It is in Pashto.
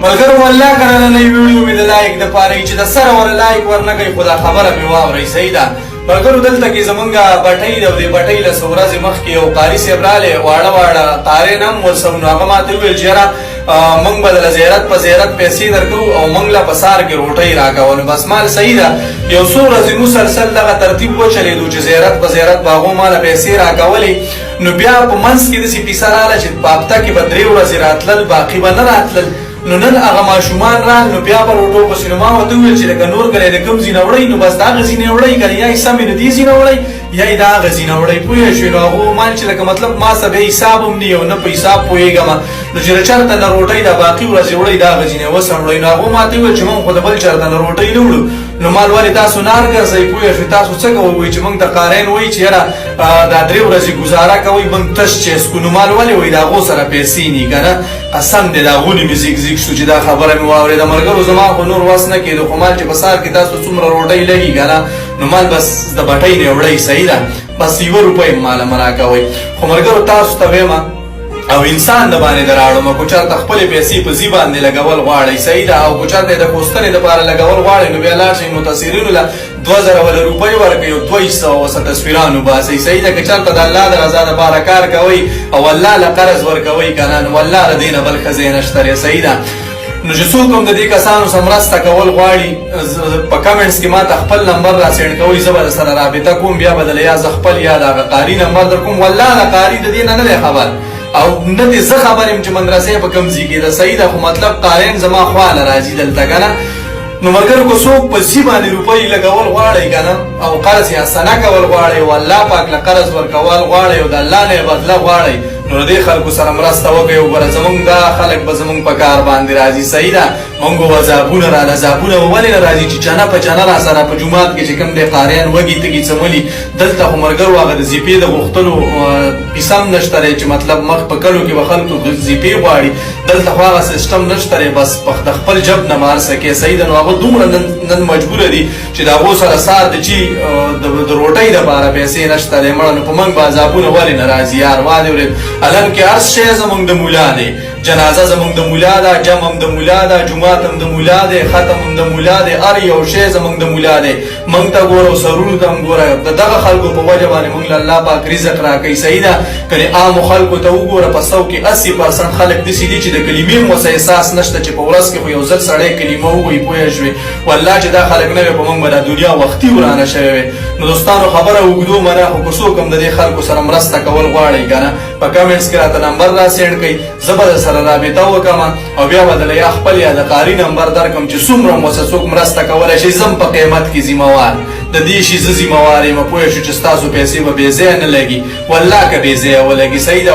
ملګرو والله کنه نه ویډیو مې د لایک د پاره چې د سره ور لایک ورنه کوي خدا خبره مې واوري صحیح ده. ملګرو دلته کې زمونږه بټۍ د بټۍ له سورازي مخ کې یو قاری صاحب رااله واړه واړه تارې نم ورسونه هغه ماته ویل چې مونږ بدل زیارت په زیارت پیسې درکو او مونږ لا بسار کې روټۍ راکاونه بس مال صحیح ده. یو څو ورځې مسلسل دغه ترتیب وچلېدو چې زیارت په زیارت باغو مال پیسې راکولې نو بیا په منځ کې داسې پیسه رااله چې په هفته کې به 3 ورځې راتلل باقي به نه راتلل. نو نن هغه ماشومان را نو بیا به روټو پسې نو ما ورته وویل چې لکه نور کلی د کوم ځای نه وړئ نو بس د هغه ځای نه وړئ که یا حصه مې د دې ځای نه وړئ یا یې د هغه ځای نه وړئ پوه شوې. نو هغه ومال چې لکه مطلب ما څه بیا حساب هم نه او نه په حساب پوهېږم نو چې د چېرته نه روټۍ د باقي ورځې وړئ د هغه ځای نه وسمړئ. نو هغه ماته وویل چې موږ خو د بل چېرته نه روټۍ نه وړو. نو مال ولې تاسو نار ګرځئ پوه شوې تاسو څه کوئ وایي چې موږ د قارین وایي چې یاره دا 3 ورځې ګزاره کوئ موږ تش چیس کو. نو مال ولې وایي د هغو سره پیسې ني که نه قسم دی د هغونې مې زیګ زیګ شو چې دا خبره مې واورېده. ملګرو زما خو نور وس نه کېدو خو مال چې په سهار کې تاسو څومره روټۍ لګي که نه نو مال بس د بټۍ نه وړئ صحیح ده بس 1 روپۍ ماله مه راکوئ. خو ملګرو تاسو ته ویم او انسان د باندې دراړم کو چرته خپلې پیسې په ځي باندې لګول غواړئ صحیح ده او کو چرته د پوسټنې دپاره لګول غواړئ نو بیا لاړ شئ متصرینو له 2000 روپۍ ورکوئ او 200 ورڅه تصویران وباسئ صحیح ده. که چرته د الله د رضا دپاره کار کوئ او الله له قرض ورکوئ که نه نو والله د دې نه بل ښه ځای نشته دی صحیح ده. نو چې څوک هم د دې کسانو سره مرسته کول غواړي په کمنټس کې ماته خپل نمبر را سینډ کوئ زه به درسره رابطه کوم بیا به دله یا زه خپل یا د هغه قاري نمبر در کوم. والله د قاري د دې نه دی خبر او نه دې زه خبر یم چې مدرسې په کوم ځای کې ده صحیح ده خو مطلب قارین زما خواله راځي دلته که نه. نو ملګرو که څوک په ځي باندې روپۍ لګول غواړئ که نه او قرض یا سنه کول غواړئ او الله پاک له قرض ورکول غواړئ او د الله نه یې بدله غواړئ نو د دې خلکو سره مرسته وکړئ او ګوره زمونږ دا خلک به زمونږ په کار باندې راځي صحیح ده. مونږ به ځابونه راله ځابونه به ولې نه راځي چې چنه په چنه را سره په جومات کې چې کوم دی قاریان وږي تږي څملي دلته خو ملګرو هغه د زیپې د غوښتلو پیسه هم نشته دی چې مطلب مخ په کلو کې به خلکو زیپې غواړي دلته خو هغه سیسټم نشته دی بس د خپل جب نه مار سکې صحیح ده. نو هغه دومره نن مجبوره دي چې د هغو سره سار د چې د روټۍ دپاره پیسې نشته دی مړه نو په موږ به عذابونه ولې نه راځي یار ما دې ورېد الم کې هر شی زمونږ د مولا دی جنازه زمونږ د مولا ده جمع هم د مولا ده جومات هم د مولا دی ختم هم د مولا دی هر یو شی زمونږ د مولا دی. موږ ته ګوره او سرونو ته هم ګوره د دغه خلکو په وجه باندې موږ له الله پاک رزق راکوي صحیح ده. کنې عامو خلکو ته وګوره په 100 کې 80% خلک داسې دي چې د کلمې هم ورسه احساس نشته چې په ورځ کې خو یو ځل سړی کلمه ووایي پوه شوې. والله چې دا خلک نه وي په موږ به دا دنیا وختي ورانه شوې وې. نو دوستانو خبره اوږدو منه خو که څوک هم د دې خلکو سره مرسته کول غواړئ که نه په کمنټس کې راته نمبر را سینډ کړئ زه به درسره رابطه وکړم او بیا به دله یا خپل یا د قاري نمبر درکړم چې څومره هم ورسه څوک مرسته کولی شي زه په قیمت کې ذمهوار د دې شي زه ذمهوار یم پوه شو چې ستاسو پیسې به بې ځایه نه لګي والله که بې ځایه ولګي صحیح ده.